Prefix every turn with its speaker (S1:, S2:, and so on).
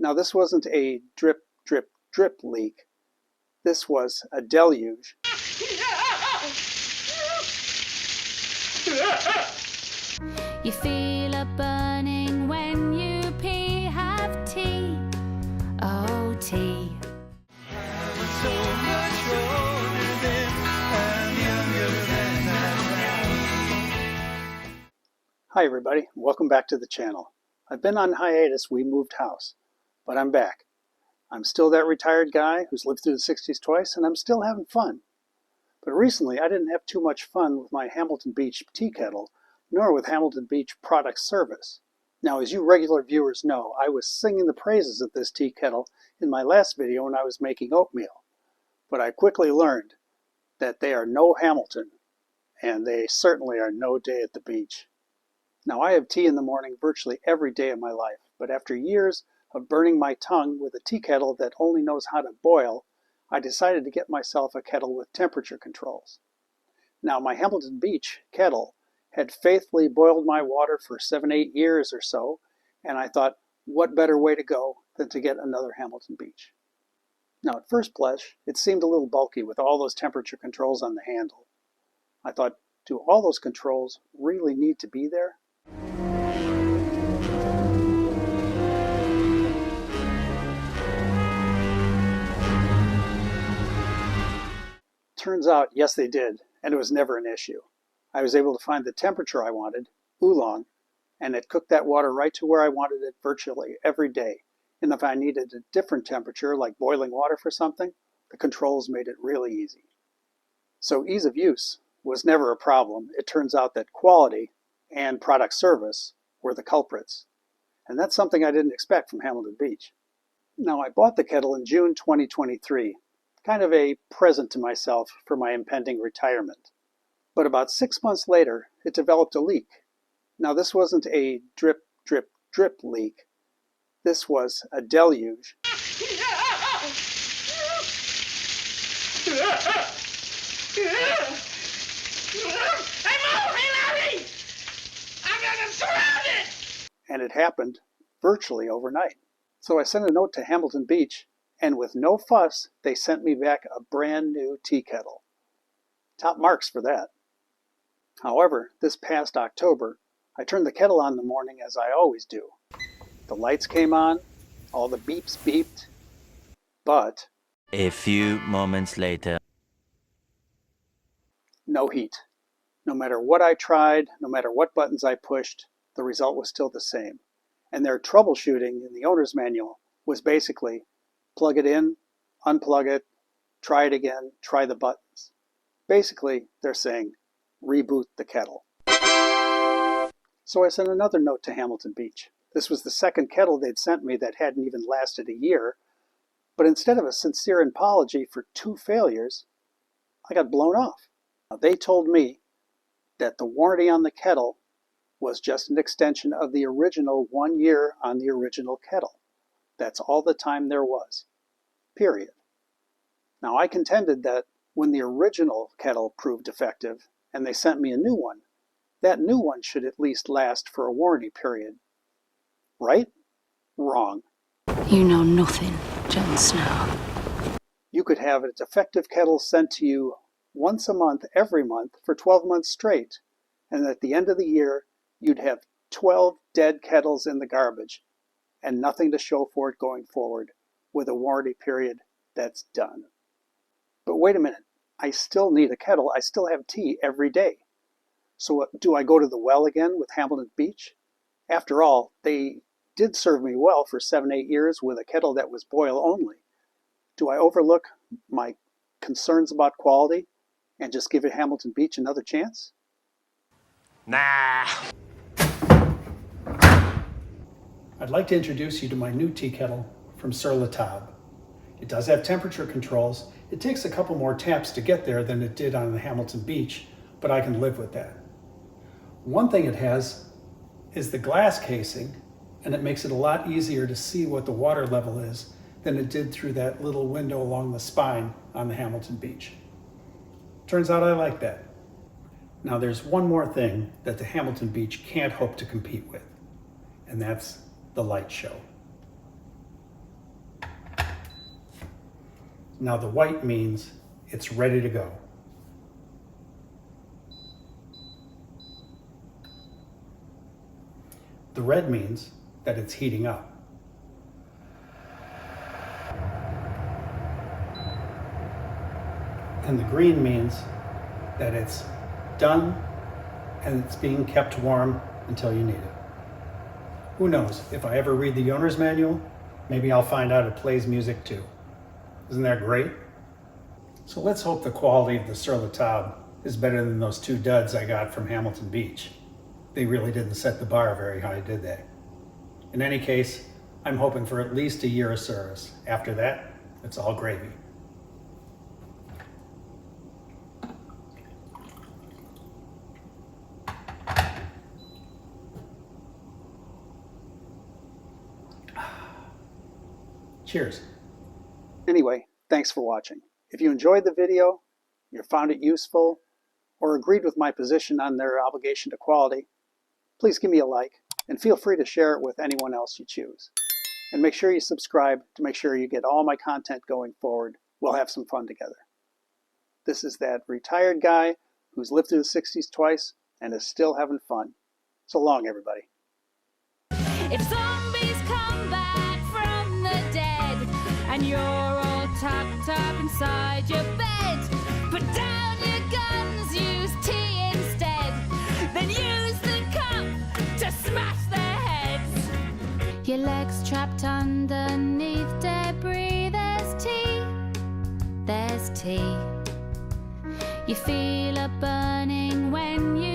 S1: Now this wasn't a drip, drip, drip leak. This was a deluge.
S2: You feel a burning when you pee, have tea, oh tea.
S1: Hi everybody, welcome back to the channel. I've been on hiatus, we moved house, but I'm back. I'm still that retired guy who's lived through the 60s twice, and I'm still having fun. But recently I didn't have too much fun with my Hamilton Beach tea kettle, nor with Hamilton Beach product service. Now, as you regular viewers know, I was singing the praises of this tea kettle in my last video when I was making oatmeal. But I quickly learned that they are no Hamilton, and they certainly are no day at the beach. Now, I have tea in the morning virtually every day of my life, but after years of burning my tongue with a tea kettle that only knows how to boil, I decided to get myself a kettle with temperature controls. Now, my Hamilton Beach kettle had faithfully boiled my water for 7-8 years or so, and I thought, what better way to go than to get another Hamilton Beach? Now, at first blush, it seemed a little bulky with all those temperature controls on the handle. I thought, do all those controls really need to be there? Turns out, yes they did, and it was never an issue. I was able to find the temperature I wanted, oolong, and it cooked that water right to where I wanted it virtually every day. And if I needed a different temperature, like boiling water for something, the controls made it really easy. So ease of use was never a problem. It turns out that quality and product service were the culprits. And that's something I didn't expect from Hamilton Beach. Now, I bought the kettle in June 2023. Kind of a present to myself for my impending retirement. But about 6 months later, it developed a leak. Now this wasn't a drip, drip, drip leak. This was a deluge. And it happened virtually overnight. So I sent a note to Hamilton Beach, and with no fuss, they sent me back a brand new tea kettle. Top marks for that. However, this past October, I turned the kettle on in the morning as I always do. The lights came on, all the beeps beeped, but
S3: a few moments later,
S1: no heat. No matter what I tried, no matter what buttons I pushed, the result was still the same. And their troubleshooting in the owner's manual was basically plug it in, unplug it, try it again, try the buttons. Basically, they're saying, reboot the kettle. So I sent another note to Hamilton Beach. This was the second kettle they'd sent me that hadn't even lasted a year, but instead of a sincere apology for 2 failures, I got blown off. Now, they told me that the warranty on the kettle was just an extension of the original 1 year on the original kettle. That's all the time there was. Period. Now, I contended that when the original kettle proved defective and they sent me a new one, that new one should at least last for a warranty period. Right? Wrong.
S2: You know nothing, Jon Snow.
S1: You could have a defective kettle sent to you once a month, every month, for 12 months straight, and at the end of the year, you'd have 12 dead kettles in the garbage, and nothing to show for it going forward, with a warranty period that's done. But wait a minute, I still need a kettle, I still have tea every day. So do I go to the well again with Hamilton Beach? After all, they did serve me well for 7-8 years with a kettle that was boil only. Do I overlook my concerns about quality and just give it Hamilton Beach another chance?
S3: nah.
S1: I'd like to introduce you to my new tea kettle from Sur la Table. It does have temperature controls. It takes a couple more taps to get there than it did on the Hamilton Beach, but I can live with that. One thing it has is the glass casing, and it makes it a lot easier to see what the water level is than it did through that little window along the spine on the Hamilton Beach. Turns out I like that. Now there's one more thing that the Hamilton Beach can't hope to compete with, and that's the light show. Now the white means it's ready to go. The red means that it's heating up. And the green means that it's done and it's being kept warm until you need it. Who knows, if I ever read the owner's manual, maybe I'll find out it plays music too. Isn't that great? So let's hope the quality of the Sur la Table is better than those two duds I got from Hamilton Beach. They really didn't set the bar very high, did they? In any case, I'm hoping for at least a year of service. After that, it's all gravy. Cheers. Anyway, thanks for watching. If you enjoyed the video, you found it useful, or agreed with my position on their obligation to quality, please give me a like, and feel free to share it with anyone else you choose. And make sure you subscribe to make sure you get all my content going forward. We'll have some fun together. This is that retired guy who's lived through the 60s twice and is still having fun. So long, everybody.
S2: If zombies come back from the dead and you're all tucked up inside your bed, put down your guns, use tea instead, then use the cup to smash their heads. Your legs trapped underneath debris, there's tea, there's tea. You feel a burning when you